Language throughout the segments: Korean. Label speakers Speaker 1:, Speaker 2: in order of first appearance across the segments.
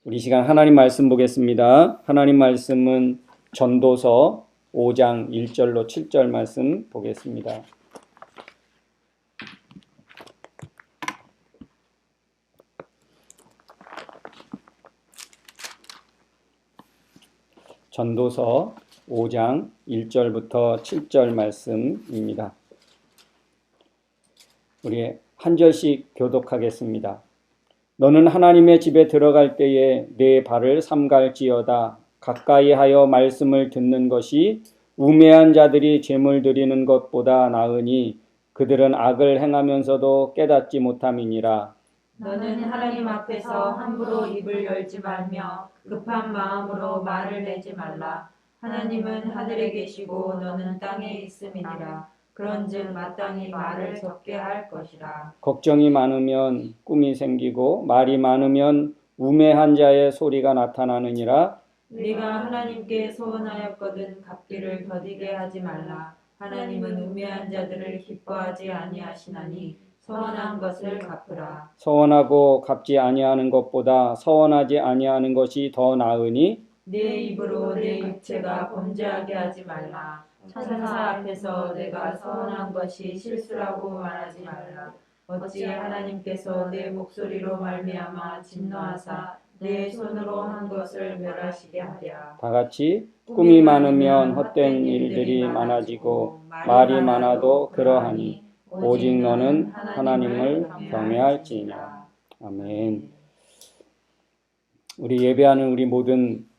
Speaker 1: 우리 시간 하나님 말씀 보겠습니다. 하나님 말씀은 전도서 5장 1절로 7절 말씀 보겠습니다. 전도서 5장 1절부터 7절 말씀입니다. 우리 한 절씩 교독하겠습니다. 너는 하나님의 집에 들어갈 때에 내 발을 삼갈지어다. 가까이 하여 말씀을 듣는 것이 우매한 자들이 제물 드리는 것보다 나으니 그들은 악을 행하면서도 깨닫지 못함이니라.
Speaker 2: 너는 하나님 앞에서 함부로 입을 열지 말며 급한 마음으로 말을 내지 말라. 하나님은 하늘에 계시고 너는 땅에 있음이니라. 그런즉 마땅히 말을 적게 할 것이라.
Speaker 1: 걱정이 많으면 꿈이 생기고 말이 많으면 우매한 자의 소리가 나타나느니라.
Speaker 2: 네가 하나님께 소원하였거든 갚기를 더디게 하지 말라. 하나님은 우매한 자들을 기뻐하지 아니하시나니 서원한 것을 갚으라.
Speaker 1: 서원하고 갚지 아니하는 것보다 서원하지 아니하는 것이 더 나으니
Speaker 2: 네 입으로 내 육체가 범죄하게 하지 말라. 천사 앞에서 내가 서원한 것이 실수라고 말하지 말라. 어찌 하나님께서 내 목소리로 말미암아 진노하사 내 손으로 한 것을 멸하시게 하랴.
Speaker 1: 다 같이 꿈이 많으면 헛된 일들이 많아지고 말이 많아도 그러하니 오직 너는 하나님을 경외할지니라. 아멘. 우리 예배하는 우리 모든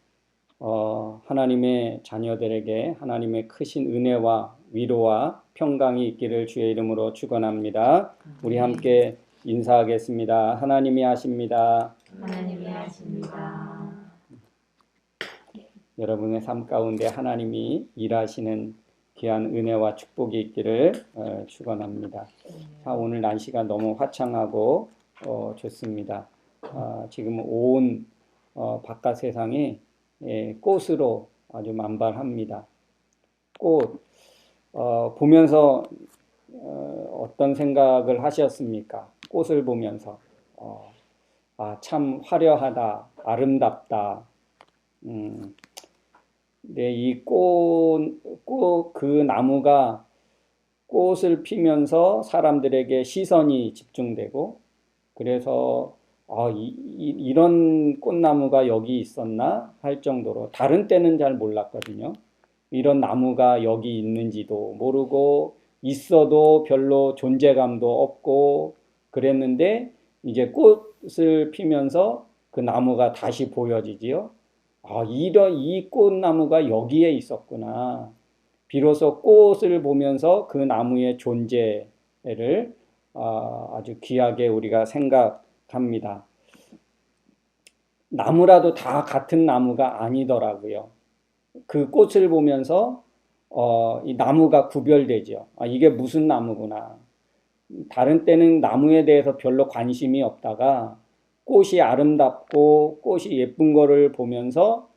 Speaker 1: 하나님의 자녀들에게 하나님의 크신 은혜와 위로와 평강이 있기를 주의 이름으로 축원합니다. 우리 함께 인사하겠습니다. 하나님이 하십니다.
Speaker 2: 하나님이 하십니다.
Speaker 1: 여러분의 삶 가운데 하나님이 일하시는 귀한 은혜와 축복이 있기를 축원합니다. 자, 오늘 날씨가 너무 화창하고 좋습니다. 지금 온 바깥 세상이 꽃으로 아주 만발합니다. 꽃 보면서 어떤 생각을 하셨습니까? 꽃을 보면서 참 화려하다, 아름답다. 네, 이 그 나무가 꽃을 피면서 사람들에게 시선이 집중되고 그래서 이런 꽃나무가 여기 있었나 할 정도로 다른 때는 잘 몰랐거든요. 이런 나무가 여기 있는지도 모르고 있어도 별로 존재감도 없고 그랬는데 이제 꽃을 피면서 그 나무가 다시 보여지지요. 이 꽃나무가 여기에 있었구나. 비로소 꽃을 보면서 그 나무의 존재를 아주 귀하게 우리가 생각합니다. 나무라도 다 같은 나무가 아니더라고요. 그 꽃을 보면서 이 나무가 구별되죠. 이게 무슨 나무구나. 다른 때는 나무에 대해서 별로 관심이 없다가 꽃이 아름답고 꽃이 예쁜 거를 보면서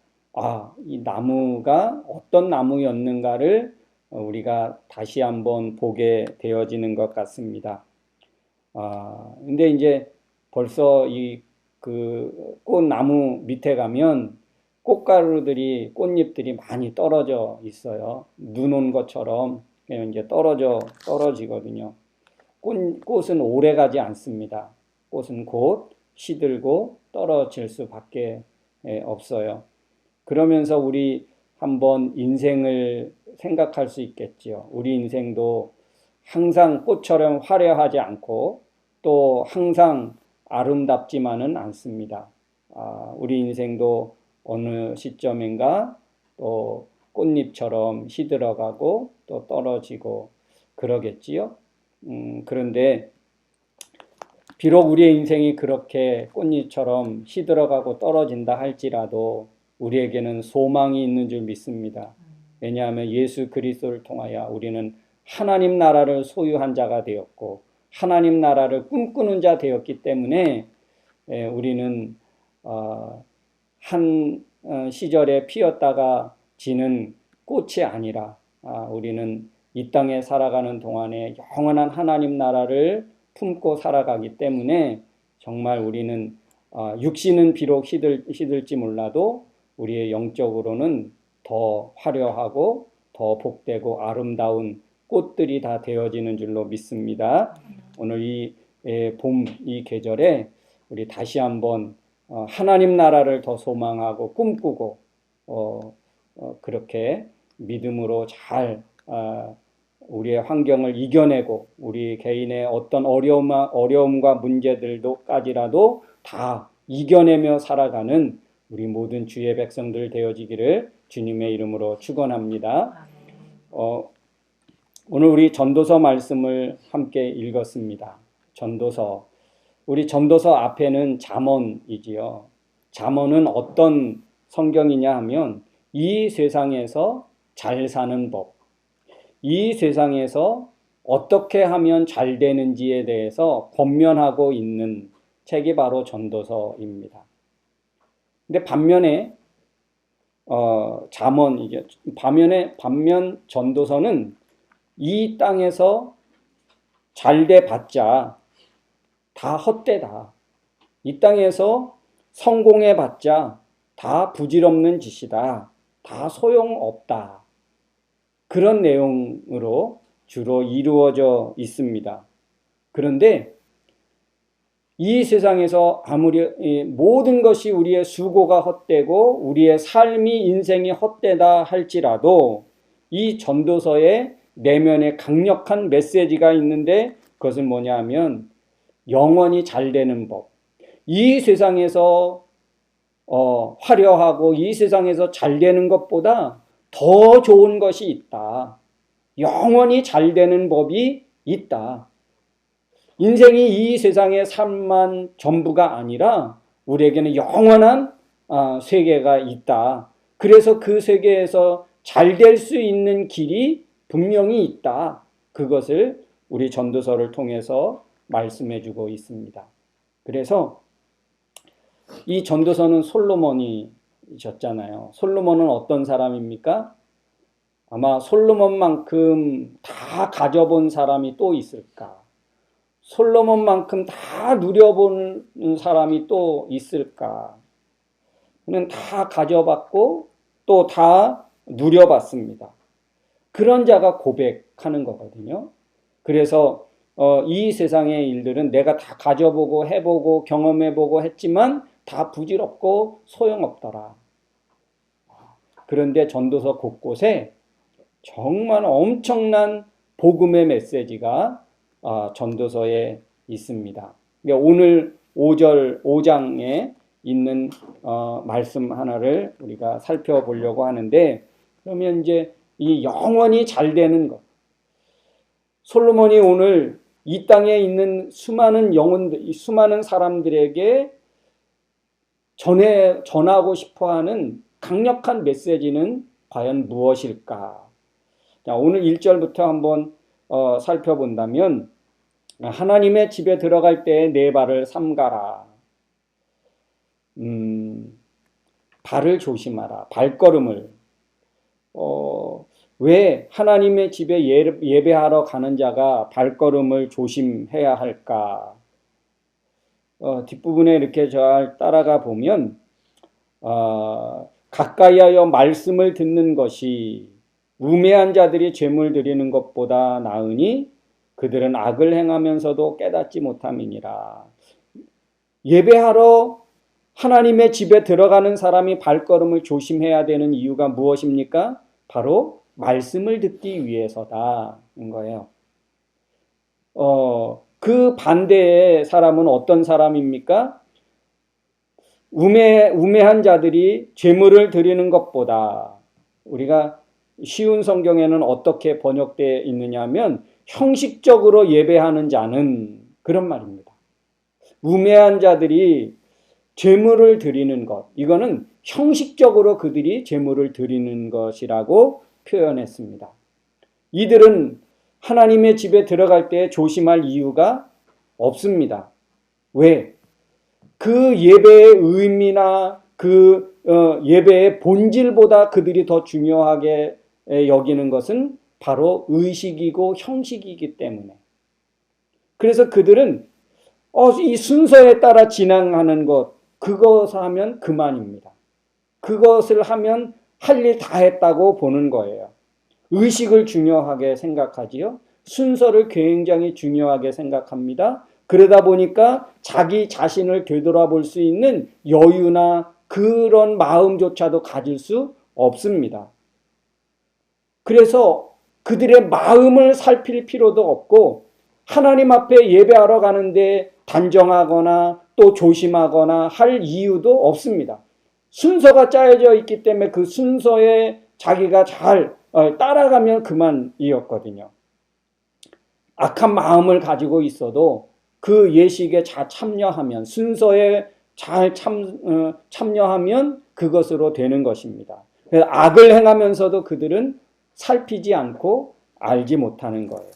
Speaker 1: 이 나무가 어떤 나무였는가를 우리가 다시 한번 보게 되어지는 것 같습니다. 근데 이제 벌써 그 꽃나무 밑에 가면 꽃가루들이 꽃잎들이 많이 떨어져 있어요. 눈 온 것처럼 이제 떨어지거든요. 꽃은 오래 가지 않습니다. 꽃은 곧 시들고 떨어질 수밖에 없어요. 그러면서 우리 한번 인생을 생각할 수 있겠죠. 우리 인생도 항상 꽃처럼 화려하지 않고 또 항상 아름답지만은 않습니다. 우리 인생도 어느 시점인가 또 꽃잎처럼 시들어가고 또 떨어지고 그러겠지요. 그런데 비록 우리의 인생이 그렇게 꽃잎처럼 시들어가고 떨어진다 할지라도 우리에게는 소망이 있는 줄 믿습니다. 왜냐하면 예수 그리스도를 통하여 우리는 하나님 나라를 소유한 자가 되었고 하나님 나라를 꿈꾸는 자 되었기 때문에 우리는 한 시절에 피었다가 지는 꽃이 아니라 우리는 이 땅에 살아가는 동안에 영원한 하나님 나라를 품고 살아가기 때문에 정말 우리는 육신은 비록 시들지 몰라도 우리의 영적으로는 더 화려하고 더 복되고 아름다운 꽃들이 다 되어지는 줄로 믿습니다. 오늘 이 봄 이 계절에 우리 다시 한번 하나님 나라를 더 소망하고 꿈꾸고 그렇게 믿음으로 잘 우리의 환경을 이겨내고 우리 개인의 어떤 어려움과 문제들도까지라도 다 이겨내며 살아가는 우리 모든 주의 백성들 되어지기를 주님의 이름으로 축원합니다. 오늘 우리 전도서 말씀을 함께 읽었습니다. 전도서. 우리 전도서 앞에는 잠언이지요. 잠언은 어떤 성경이냐 하면 이 세상에서 잘 사는 법, 이 세상에서 어떻게 하면 잘 되는지에 대해서 권면하고 있는 책이 바로 전도서입니다. 근데 반면에 반면 전도서는 이 땅에서 잘 돼 봤자 다 헛되다. 이 땅에서 성공해 봤자 다 부질없는 짓이다. 다 소용없다. 그런 내용으로 주로 이루어져 있습니다. 그런데 이 세상에서 아무리 모든 것이 우리의 수고가 헛되고 우리의 삶이 인생이 헛되다 할지라도 이 전도서에 내면에 강력한 메시지가 있는데 그것은 뭐냐 하면 영원히 잘 되는 법. 이 세상에서 화려하고 이 세상에서 잘 되는 것보다 더 좋은 것이 있다. 영원히 잘 되는 법이 있다. 인생이 이 세상의 삶만 전부가 아니라 우리에게는 영원한 세계가 있다. 그래서 그 세계에서 잘 될 수 있는 길이 분명히 있다. 그것을 우리 전도서를 통해서 말씀해 주고 있습니다. 그래서 이 전도서는 솔로몬이셨잖아요. 솔로몬은 어떤 사람입니까? 아마 솔로몬만큼 다 가져본 사람이 또 있을까? 솔로몬만큼 다 누려본 사람이 또 있을까? 그는 다 가져봤고 또 다 누려봤습니다. 그런 자가 고백하는 거거든요. 그래서 이 세상의 일들은 내가 다 가져보고 해보고 경험해보고 했지만 다 부질없고 소용없더라. 그런데 전도서 곳곳에 정말 엄청난 복음의 메시지가 전도서에 있습니다. 오늘 5장에 있는 말씀 하나를 우리가 살펴보려고 하는데, 그러면 이제 이 영원히 잘 되는 것. 솔로몬이 오늘 이 땅에 있는 수많은 영혼들, 수많은 사람들에게 전하고 싶어하는 강력한 메시지는 과연 무엇일까? 자, 오늘 1절부터 한번 살펴본다면, 하나님의 집에 들어갈 때 내 발을 삼가라. 발을 조심하라. 발걸음을. 왜 하나님의 집에 예배하러 가는 자가 발걸음을 조심해야 할까? 뒷부분에 이렇게 잘 따라가 보면 가까이 하여 말씀을 듣는 것이 우매한 자들이 죄물 드리는 것보다 나으니 그들은 악을 행하면서도 깨닫지 못함이니라. 예배하러 하나님의 집에 들어가는 사람이 발걸음을 조심해야 되는 이유가 무엇입니까? 바로 말씀을 듣기 위해서다인 거예요. 그 반대의 사람은 어떤 사람입니까? 우매한 자들이 죄물을 드리는 것보다, 우리가 쉬운 성경에는 어떻게 번역되어 있느냐 하면 형식적으로 예배하는 자는, 그런 말입니다. 우매한 자들이 죄물을 드리는 것, 이거는 형식적으로 그들이 죄물을 드리는 것이라고 표현했습니다. 이들은 하나님의 집에 들어갈 때 조심할 이유가 없습니다. 왜? 그 예배의 의미나 그 예배의 본질보다 그들이 더 중요하게 여기는 것은 바로 의식이고 형식이기 때문에. 그래서 그들은 이 순서에 따라 진행하는 것, 그것을 하면 그만입니다. 그것을 하면 할 일 다 했다고 보는 거예요. 의식을 중요하게 생각하지요. 순서를 굉장히 중요하게 생각합니다. 그러다 보니까 자기 자신을 되돌아볼 수 있는 여유나 그런 마음조차도 가질 수 없습니다. 그래서 그들의 마음을 살필 필요도 없고 하나님 앞에 예배하러 가는데 단정하거나 또 조심하거나 할 이유도 없습니다. 순서가 짜여져 있기 때문에 그 순서에 자기가 잘 따라가면 그만이었거든요. 악한 마음을 가지고 있어도 그 예식에 잘 참여하면 순서에 잘 참여하면 그것으로 되는 것입니다. 그래서 악을 행하면서도 그들은 살피지 않고 알지 못하는 거예요.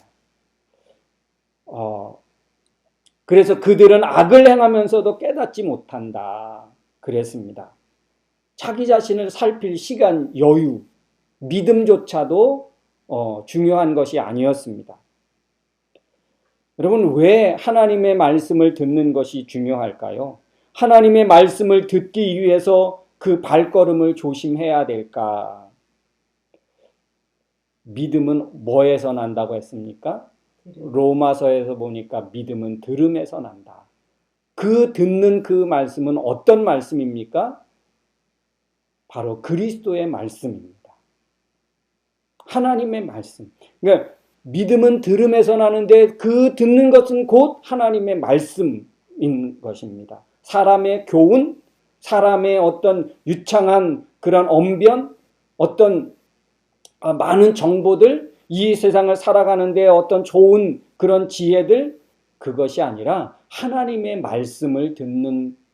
Speaker 1: 그래서 그들은 악을 행하면서도 깨닫지 못한다. 그랬습니다. 자기 자신을 살필 시간, 여유, 믿음조차도 중요한 것이 아니었습니다. 여러분, 왜 하나님의 말씀을 듣는 것이 중요할까요? 하나님의 말씀을 듣기 위해서 그 발걸음을 조심해야 될까? 믿음은 뭐에서 난다고 했습니까? 로마서에서 보니까 믿음은 들음에서 난다. 그 듣는 그 말씀은 어떤 말씀입니까? 바로 그리스도의 말씀입니다. 하나님의 말씀. 그러니까 믿음은 들음에서 나는데 그 듣는 것은 곧 하나님의 말씀인 것입니다. 사람의 교훈, 사람의 어떤 유창한 그런 언변, 어떤 많은 정보들, 이 세상을 살아가는데 어떤 좋은 그런 지혜들, 그것이 아니라 하나님의 말씀을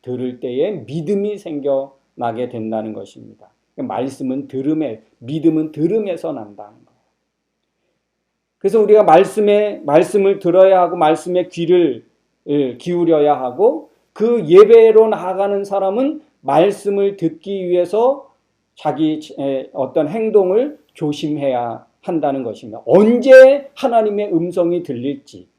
Speaker 1: 들을 때에 믿음이 생겨나게 된다는 것입니다. 말씀은 믿음은 들음에서 난다는 거예요. 그래서 우리가 말씀을 들어야 하고 말씀에 귀를 기울여야 하고 그 예배로 나아가는 사람은 말씀을 듣기 위해서 자기 어떤 행동을 조심해야 한다는 것입니다. 언제 하나님의 음성이 들릴지,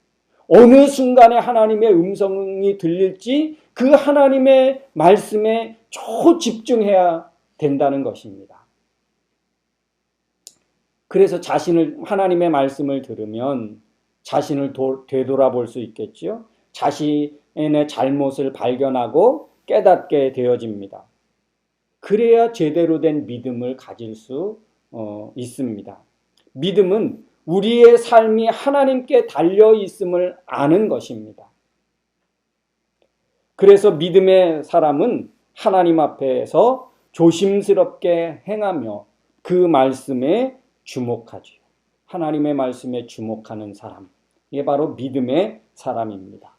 Speaker 1: 어느 순간에 하나님의 음성이 들릴지 그 하나님의 말씀에 초집중해야 된다는 것입니다. 그래서 하나님의 말씀을 들으면 자신을 되돌아볼 수 있겠지요. 자신의 잘못을 발견하고 깨닫게 되어집니다. 그래야 제대로 된 믿음을 가질 수 있습니다. 믿음은 우리의 삶이 하나님께 달려 있음을 아는 것입니다. 그래서 믿음의 사람은 하나님 앞에서 조심스럽게 행하며 그 말씀에 주목하지요. 하나님의 말씀에 주목하는 사람. 이게 바로 믿음의 사람입니다.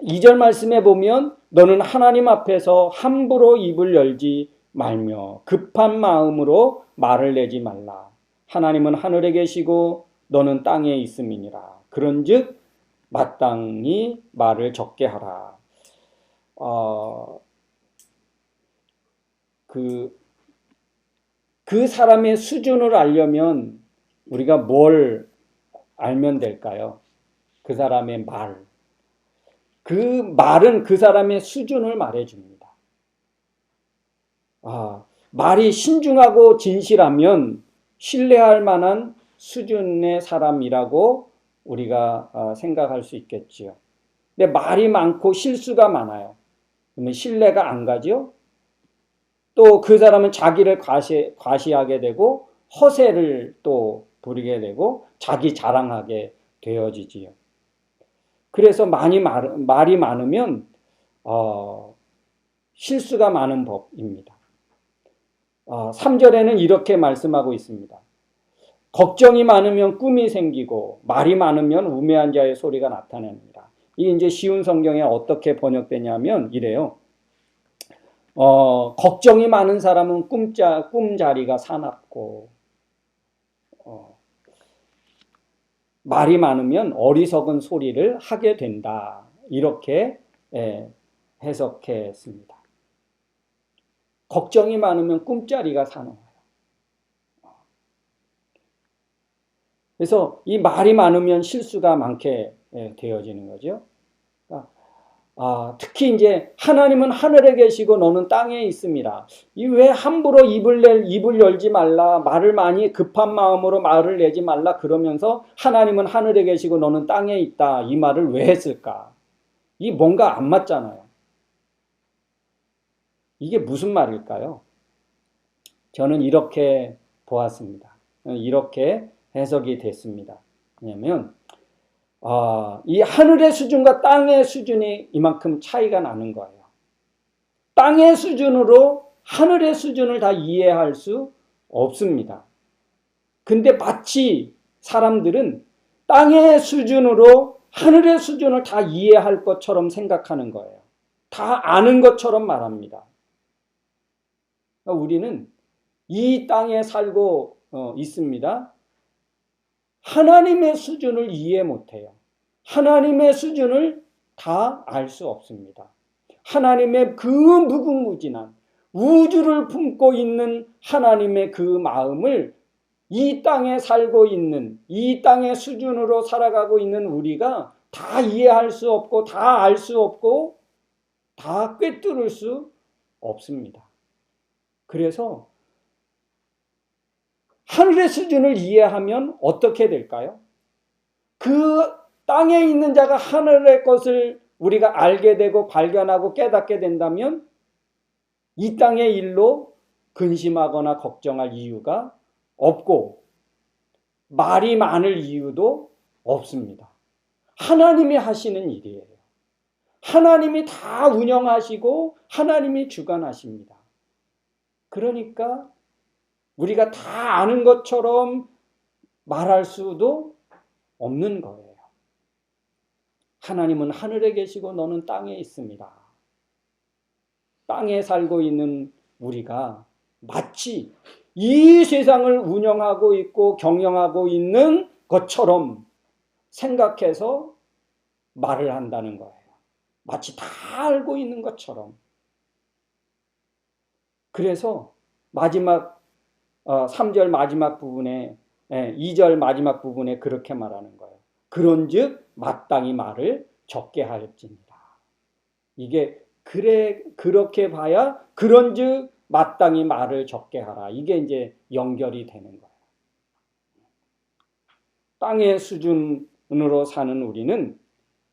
Speaker 1: 2절 말씀에 보면 너는 하나님 앞에서 함부로 입을 열지 말며 급한 마음으로 말을 내지 말라. 하나님은 하늘에 계시고 너는 땅에 있음이니라. 그런즉 마땅히 말을 적게 하라. 그 사람의 수준을 알려면 우리가 뭘 알면 될까요? 그 사람의 말. 그 말은 그 사람의 수준을 말해줍니다. 말이 신중하고 진실하면 신뢰할 만한 수준의 사람이라고 우리가 생각할 수 있겠지요. 근데 말이 많고 실수가 많아요. 그러면 신뢰가 안 가죠? 또 그 사람은 자기를 과시하게 되고 허세를 또 부리게 되고 자기 자랑하게 되어지지요. 그래서 말이 많으면 실수가 많은 법입니다. 3절에는 이렇게 말씀하고 있습니다. 걱정이 많으면 꿈이 생기고 말이 많으면 우매한 자의 소리가 나타납니다. 이게 이제 쉬운 성경에 어떻게 번역되냐면 이래요. 걱정이 많은 사람은 꿈자리가 사납고 말이 많으면 어리석은 소리를 하게 된다. 이렇게 해석했습니다. 걱정이 많으면 꿈자리가 사나워요. 그래서 이 말이 많으면 실수가 많게 되어지는 거죠. 그러니까 특히 이제 하나님은 하늘에 계시고 너는 땅에 있습니다. 이 왜 함부로 입을 열지 말라, 말을 많이 급한 마음으로 말을 내지 말라 그러면서 하나님은 하늘에 계시고 너는 땅에 있다 이 말을 왜 했을까? 이 뭔가 안 맞잖아요. 이게 무슨 말일까요? 저는 이렇게 보았습니다. 이렇게 해석이 됐습니다. 왜냐하면 이 하늘의 수준과 땅의 수준이 이만큼 차이가 나는 거예요. 땅의 수준으로 하늘의 수준을 다 이해할 수 없습니다. 근데 마치 사람들은 땅의 수준으로 하늘의 수준을 다 이해할 것처럼 생각하는 거예요. 다 아는 것처럼 말합니다. 우리는 이 땅에 살고 있습니다. 하나님의 수준을 이해 못해요. 하나님의 수준을 다 알 수 없습니다. 하나님의 그 무궁무진한 우주를 품고 있는 하나님의 그 마음을 이 땅에 살고 있는, 이 땅의 수준으로 살아가고 있는 우리가 다 이해할 수 없고 다 알 수 없고 다 꿰뚫을 수 없습니다. 그래서 하늘의 수준을 이해하면 어떻게 될까요? 그 땅에 있는 자가 하늘의 것을 우리가 알게 되고 발견하고 깨닫게 된다면 이 땅의 일로 근심하거나 걱정할 이유가 없고 말이 많을 이유도 없습니다. 하나님이 하시는 일이에요. 하나님이 다 운영하시고 하나님이 주관하십니다. 그러니까 우리가 다 아는 것처럼 말할 수도 없는 거예요. 하나님은 하늘에 계시고 너는 땅에 있습니다. 땅에 살고 있는 우리가 마치 이 세상을 운영하고 있고 경영하고 있는 것처럼 생각해서 말을 한다는 거예요. 마치 다 알고 있는 것처럼. 그래서 마지막 3절 마지막 부분에 2절 마지막 부분에 그렇게 말하는 거예요. 그런즉 마땅히 말을 적게 하였습니다. 이게 그렇게 봐야 그런즉 마땅히 말을 적게 하라. 이게 이제 연결이 되는 거예요. 땅의 수준으로 사는 우리는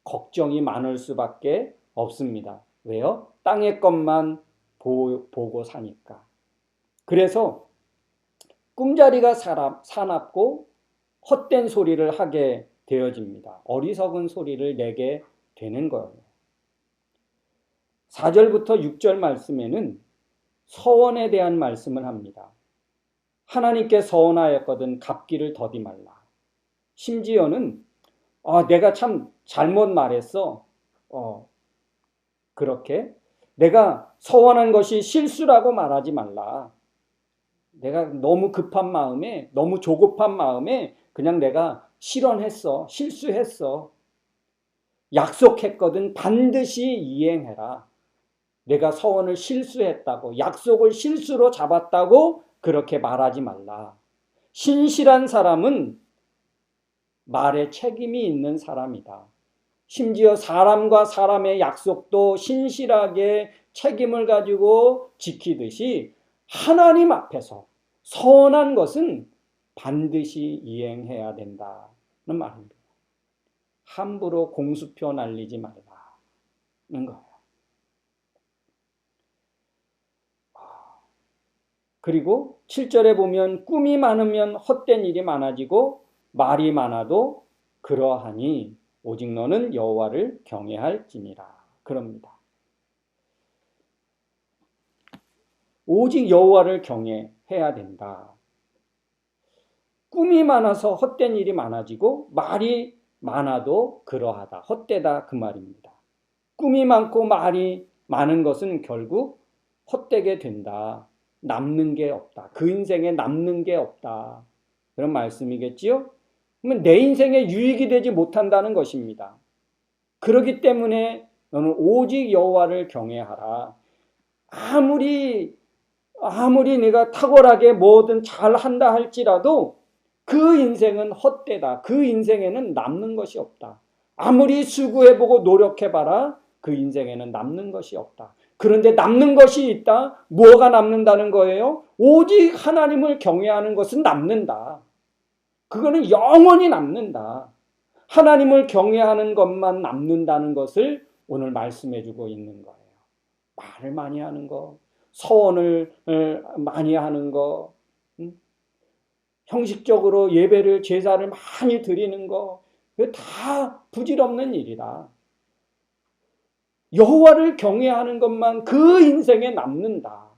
Speaker 1: 걱정이 많을 수밖에 없습니다. 왜요? 땅의 것만 보고 사니까. 그래서 꿈자리가 사납고 헛된 소리를 하게 되어집니다. 어리석은 소리를 내게 되는 거예요. 4절부터 6절 말씀에는 서원에 대한 말씀을 합니다. 하나님께 서원하였거든 갚기를 더디 말라. 심지어는 내가 참 잘못 말했어. 그렇게 내가 서원한 것이 실수라고 말하지 말라. 내가 너무 급한 마음에 너무 조급한 마음에 그냥 내가 실언했어. 실수했어. 약속했거든 반드시 이행해라. 내가 서원을 실수했다고 약속을 실수로 잡았다고 그렇게 말하지 말라. 신실한 사람은 말에 책임이 있는 사람이다. 심지어 사람과 사람의 약속도 신실하게 책임을 가지고 지키듯이 하나님 앞에서 서원한 것은 반드시 이행해야 된다는 말입니다. 함부로 공수표 날리지 말라는 거예요. 그리고 7절에 보면 꿈이 많으면 헛된 일이 많아지고 말이 많아도 그러하니 오직 너는 여호와를 경외할지니라. 그럽니다. 오직 여호와를 경외해야 된다. 꿈이 많아서 헛된 일이 많아지고 말이 많아도 그러하다. 헛되다 그 말입니다. 꿈이 많고 말이 많은 것은 결국 헛되게 된다. 남는 게 없다. 그 인생에 남는 게 없다. 그런 말씀이겠지요? 그러면 내 인생에 유익이 되지 못한다는 것입니다. 그렇기 때문에 너는 오직 여호와를 경외하라. 아무리 내가 탁월하게 뭐든 잘한다 할지라도 그 인생은 헛되다. 그 인생에는 남는 것이 없다. 아무리 수고해보고 노력해봐라. 그 인생에는 남는 것이 없다. 그런데 남는 것이 있다. 뭐가 남는다는 거예요? 오직 하나님을 경외하는 것은 남는다. 그거는 영원히 남는다. 하나님을 경외하는 것만 남는다는 것을 오늘 말씀해 주고 있는 거예요. 말을 많이 하는 거, 서원을 많이 하는 거, 형식적으로 예배를 제사를 많이 드리는 거, 그게 다 부질없는 일이다. 여호와를 경외하는 것만 그 인생에 남는다.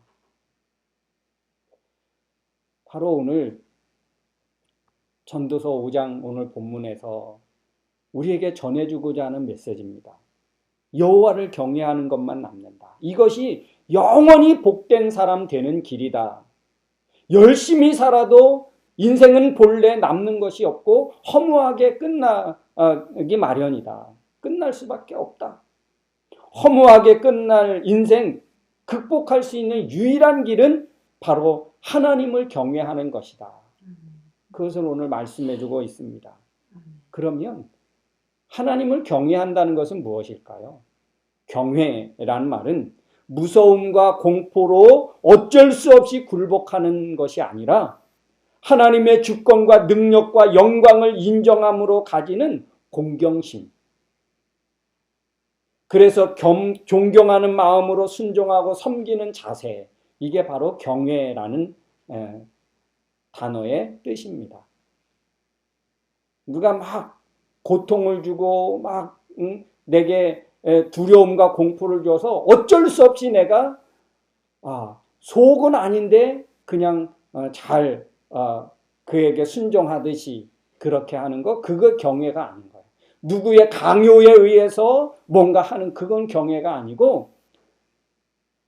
Speaker 1: 바로 오늘 전도서 5장 오늘 본문에서 우리에게 전해주고자 하는 메시지입니다. 여호와를 경외하는 것만 남는다. 이것이 영원히 복된 사람 되는 길이다. 열심히 살아도 인생은 본래 남는 것이 없고 허무하게 끝나기 마련이다. 끝날 수밖에 없다. 허무하게 끝날 인생 극복할 수 있는 유일한 길은 바로 하나님을 경외하는 것이다. 그것을 오늘 말씀해 주고 있습니다. 그러면 하나님을 경외한다는 것은 무엇일까요? 경외라는 말은 무서움과 공포로 어쩔 수 없이 굴복하는 것이 아니라 하나님의 주권과 능력과 영광을 인정함으로 가지는 공경심. 그래서 존경하는 마음으로 순종하고 섬기는 자세. 이게 바로 경외라는 단어의 뜻입니다. 누가 막 고통을 주고 막 내게 두려움과 공포를 줘서 어쩔 수 없이 내가 속은 아닌데 그냥 잘 그에게 순종하듯이 그렇게 하는 거, 그거 경외가 아닌 거예요. 누구의 강요에 의해서 뭔가 하는 그건 경외가 아니고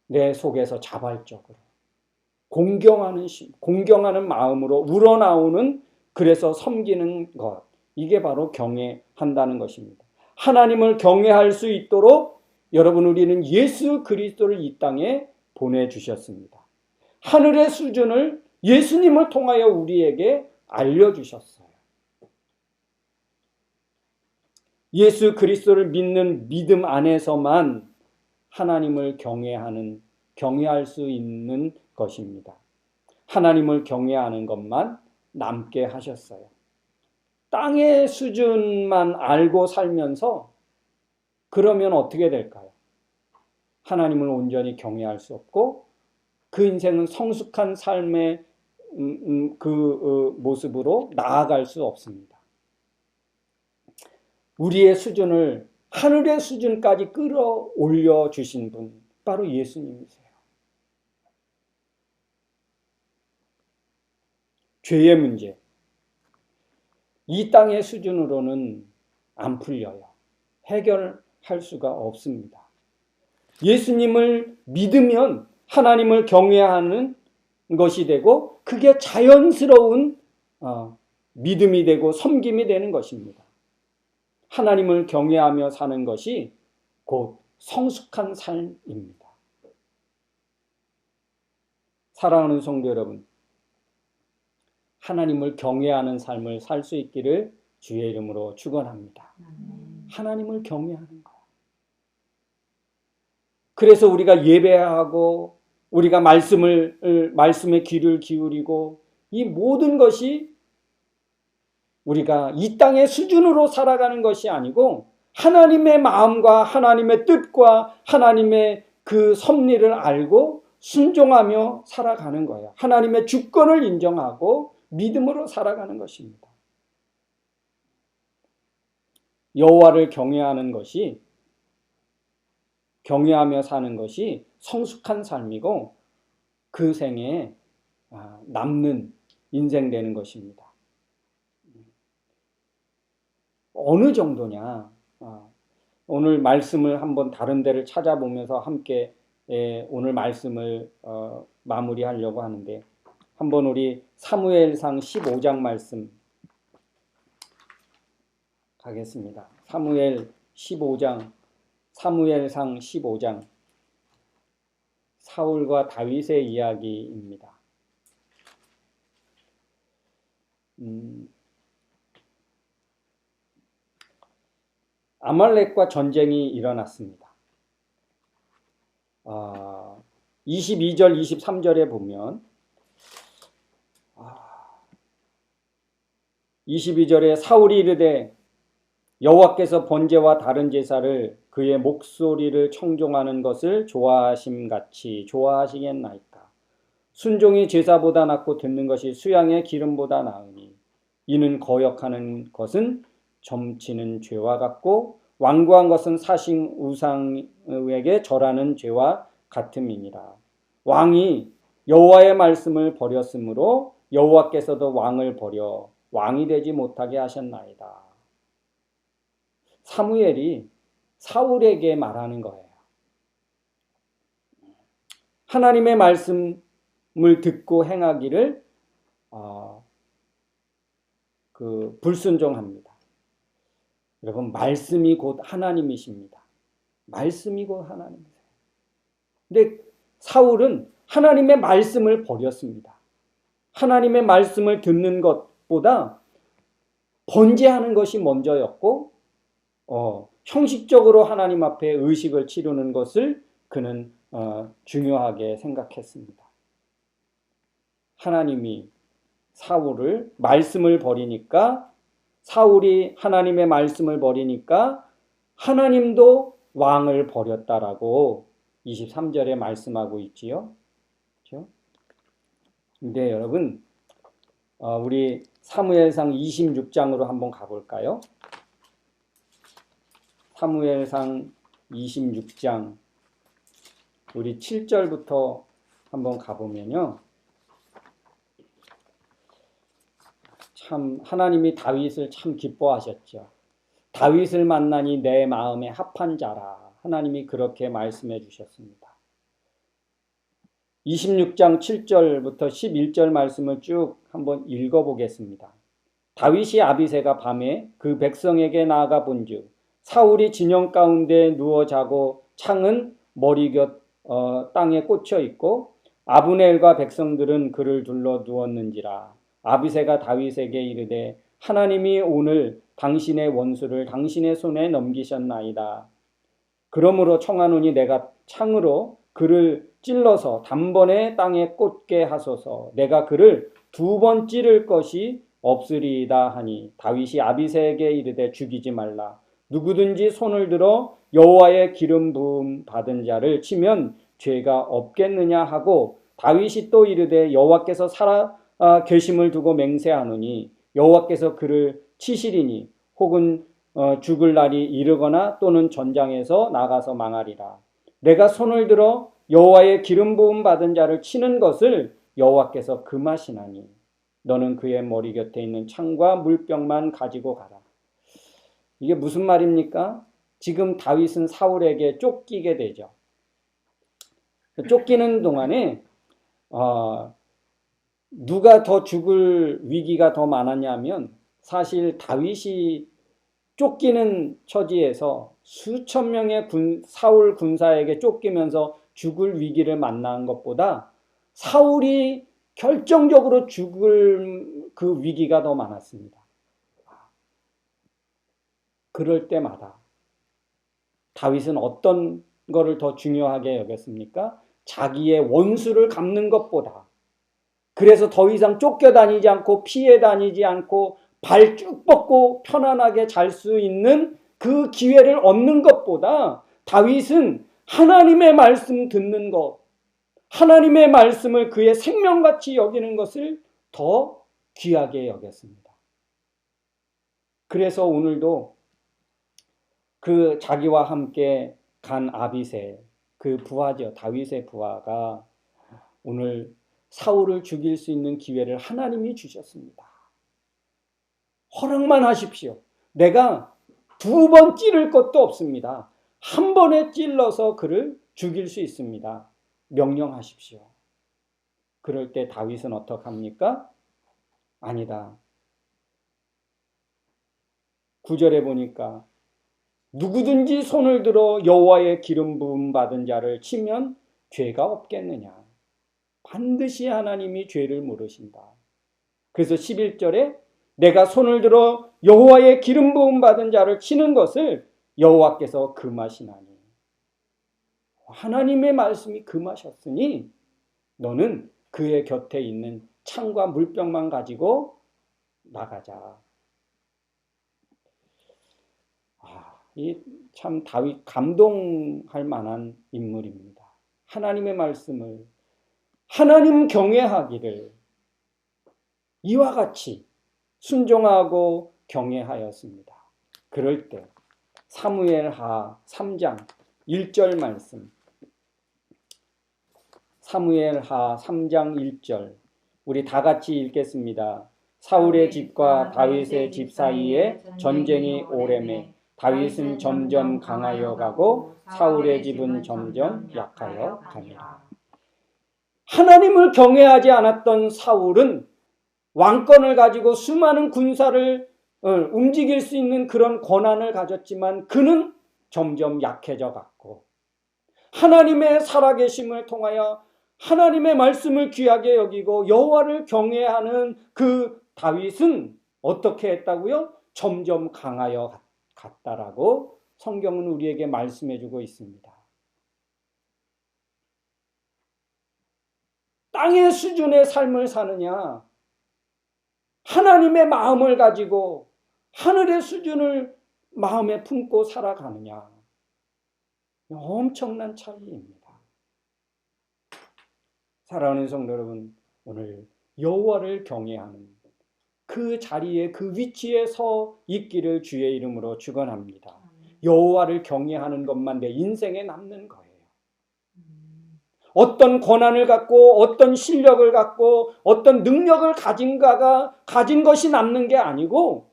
Speaker 1: 내 속에서 자발적으로 공경하는 마음으로 우러나오는, 그래서 섬기는 것, 이게 바로 경외한다는 것입니다. 하나님을 경외할 수 있도록 여러분, 우리는 예수 그리스도를 이 땅에 보내주셨습니다. 하늘의 수준을 예수님을 통하여 우리에게 알려주셨어요. 예수 그리스도를 믿는 믿음 안에서만 하나님을 경외할 수 있는 것입니다. 하나님을 경외하는 것만 남게 하셨어요. 땅의 수준만 알고 살면서 그러면 어떻게 될까요? 하나님을 온전히 경외할 수 없고 그 인생은 성숙한 삶의 모습으로 나아갈 수 없습니다. 우리의 수준을 하늘의 수준까지 끌어올려 주신 분, 바로 예수님이세요. 죄의 문제, 이 땅의 수준으로는 안 풀려요. 해결할 수가 없습니다. 예수님을 믿으면 하나님을 경외하는 것이 되고 그게 자연스러운 믿음이 되고 섬김이 되는 것입니다. 하나님을 경외하며 사는 것이 곧 성숙한 삶입니다. 사랑하는 성도 여러분, 하나님을 경외하는 삶을 살 수 있기를 주의 이름으로 축원합니다. 하나님을 경외하는 것. 그래서 우리가 예배하고 우리가 말씀에 귀를 기울이고 이 모든 것이 우리가 이 땅의 수준으로 살아가는 것이 아니고 하나님의 마음과 하나님의 뜻과 하나님의 그 섭리를 알고 순종하며 살아가는 거예요. 하나님의 주권을 인정하고 믿음으로 살아가는 것입니다. 여호와를 경외하며 사는 것이 성숙한 삶이고 그 생에 남는 인생 되는 것입니다. 어느 정도냐? 오늘 말씀을 한번 다른 데를 찾아보면서 함께 오늘 말씀을 마무리하려고 하는데, 한번 우리 사무엘상 15장 말씀 가겠습니다. 사무엘상 15장 사울과 다윗의 이야기입니다. 아말렉과 전쟁이 일어났습니다. 22절, 23절에 보면 22절에 사울이 이르되 여호와께서 번제와 다른 제사를 그의 목소리를 청종하는 것을 좋아하심같이 좋아하시겠나이까. 순종이 제사보다 낫고 듣는 것이 수양의 기름보다 나으니 이는 거역하는 것은 점치는 죄와 같고 완고한 것은 사신 우상에게 절하는 죄와 같음이니라. 왕이 여호와의 말씀을 버렸으므로 여호와께서도 왕을 버려 왕이 되지 못하게 하셨나이다. 사무엘이 사울에게 말하는 거예요. 하나님의 말씀을 듣고 행하기를 불순종합니다. 여러분, 말씀이 곧 하나님이십니다. 말씀이 곧 하나님이세요. 근데 사울은 하나님의 말씀을 버렸습니다. 하나님의 말씀을 듣는 것보다 번제하는 것이 먼저였고 형식적으로 하나님 앞에 의식을 치르는 것을 그는 중요하게 생각했습니다. 하나님이 사울을 말씀을 버리니까 사울이 하나님의 말씀을 버리니까 하나님도 왕을 버렸다라고 23절에 말씀하고 있지요. 그렇죠? 근데 여러분 우리 사무엘상 26장으로 한번 가볼까요? 사무엘상 26장 우리 7절부터 한번 가보면요. 참 하나님이 다윗을 참 기뻐하셨죠. 다윗을 만나니 내 마음에 합한 자라. 하나님이 그렇게 말씀해 주셨습니다. 26장 7절부터 11절 말씀을 쭉 한번 읽어보겠습니다. 다윗이 아비새가 밤에 그 백성에게 나아가 본즉 사울이 진영 가운데 누워 자고 창은 머리 곁 땅에 꽂혀 있고 아브넬과 백성들은 그를 둘러 누웠는지라. 아비새가 다윗에게 이르되 하나님이 오늘 당신의 원수를 당신의 손에 넘기셨나이다. 그러므로 청하노니 내가 창으로 그를 찔러서 단번에 땅에 꽂게 하소서. 내가 그를 2번 찌를 것이 없으리이다 하니 다윗이 아비새에게 이르되 죽이지 말라. 누구든지 손을 들어 여호와의 기름 부음 받은 자를 치면 죄가 없겠느냐 하고 다윗이 또 이르되 여호와께서 계심을 두고 맹세하노니 여호와께서 그를 치시리니 혹은 죽을 날이 이르거나 또는 전장에서 나가서 망하리라. 내가 손을 들어 여호와의 기름 부음 받은 자를 치는 것을 여호와께서 금하시나니 너는 그의 머리 곁에 있는 창과 물병만 가지고 가라. 이게 무슨 말입니까? 지금 다윗은 사울에게 쫓기게 되죠. 쫓기는 동안에 누가 더 죽을 위기가 더 많았냐면 사실 다윗이 쫓기는 처지에서 수천 명의 사울 군사에게 쫓기면서 죽을 위기를 만난 것보다 사울이 결정적으로 죽을 그 위기가 더 많았습니다. 그럴 때마다 다윗은 어떤 거를 더 중요하게 여겼습니까? 자기의 원수를 갚는 것보다. 그래서 더 이상 쫓겨다니지 않고 피해 다니지 않고 발 쭉 뻗고 편안하게 잘 수 있는 그 기회를 얻는 것보다 다윗은 하나님의 말씀 듣는 것, 하나님의 말씀을 그의 생명같이 여기는 것을 더 귀하게 여겼습니다. 그래서 오늘도 그 자기와 함께 간 아비새, 그 부하죠. 다윗의 부하가 오늘 사울을 죽일 수 있는 기회를 하나님이 주셨습니다. 허락만 하십시오. 내가 2번 찌를 것도 없습니다. 한 번에 찔러서 그를 죽일 수 있습니다. 명령하십시오. 그럴 때 다윗은 어떡합니까? 아니다. 9절에 보니까 누구든지 손을 들어 여호와의 기름 부음 받은 자를 치면 죄가 없겠느냐. 반드시 하나님이 죄를 물으신다. 그래서 11절에 내가 손을 들어 여호와의 기름 부음 받은 자를 치는 것을 여호와께서 금하시나니. 하나님의 말씀이 금하셨으니 너는 그의 곁에 있는 창과 물병만 가지고 나가자. 이 참 다윗 감동할 만한 인물입니다. 하나님의 말씀을 하나님 경외하기를 이와 같이 순종하고 경외하였습니다. 그럴 때 사무엘하 3장 1절 말씀, 사무엘하 3장 1절 우리 다 같이 읽겠습니다. 사울의 집과 다윗의 집 사이에 전쟁이 오래매 다윗은 점점 강하여 가고 사울의 집은 점점 약하여 가니라. 하나님을 경외하지 않았던 사울은 왕권을 가지고 수많은 군사를 움직일 수 있는 그런 권한을 가졌지만 그는 점점 약해져 갔고 하나님의 살아계심을 통하여 하나님의 말씀을 귀하게 여기고 여호와를 경외하는 그 다윗은 어떻게 했다고요? 점점 강하여 갔다라고 성경은 우리에게 말씀해주고 있습니다. 땅의 수준의 삶을 사느냐? 하나님의 마음을 가지고 하늘의 수준을 마음에 품고 살아가느냐? 엄청난 차이입니다. 사랑하는 성도 여러분, 오늘 여호와를 경외하는 그 자리에 그 위치에 서 있기를 주의 이름으로 축원합니다. 여호와를 경외하는 것만 내 인생에 남는 거예요. 어떤 권한을 갖고 어떤 실력을 갖고 어떤 능력을 가진 것이 남는 게 아니고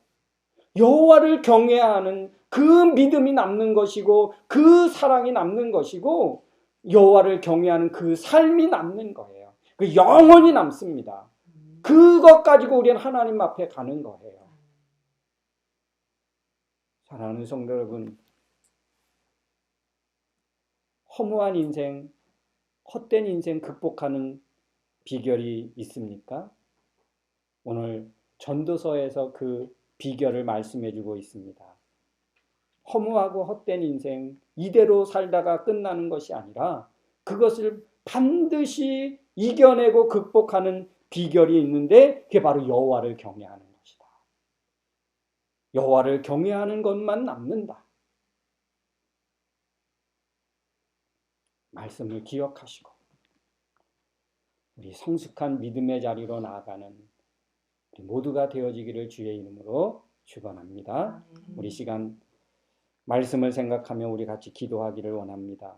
Speaker 1: 여호와를 경외하는 그 믿음이 남는 것이고 그 사랑이 남는 것이고 여호와를 경외하는 그 삶이 남는 거예요. 그 영원히 남습니다. 그것 가지고 우리는 하나님 앞에 가는 거예요. 사랑하는 성도 여러분, 허무한 인생, 헛된 인생 극복하는 비결이 있습니까? 오늘 전도서에서 그 비결을 말씀해주고 있습니다. 허무하고 헛된 인생, 이대로 살다가 끝나는 것이 아니라 그것을 반드시 이겨내고 극복하는 비결이 있는데 그게 바로 여호와를 경외하는 것이다. 여호와를 경외하는 것만 남는다. 말씀을 기억하시고 우리 성숙한 믿음의 자리로 나아가는 우리 모두가 되어지기를 주의 이름으로 축원합니다. 우리 시간 말씀을 생각하며 우리 같이 기도하기를 원합니다.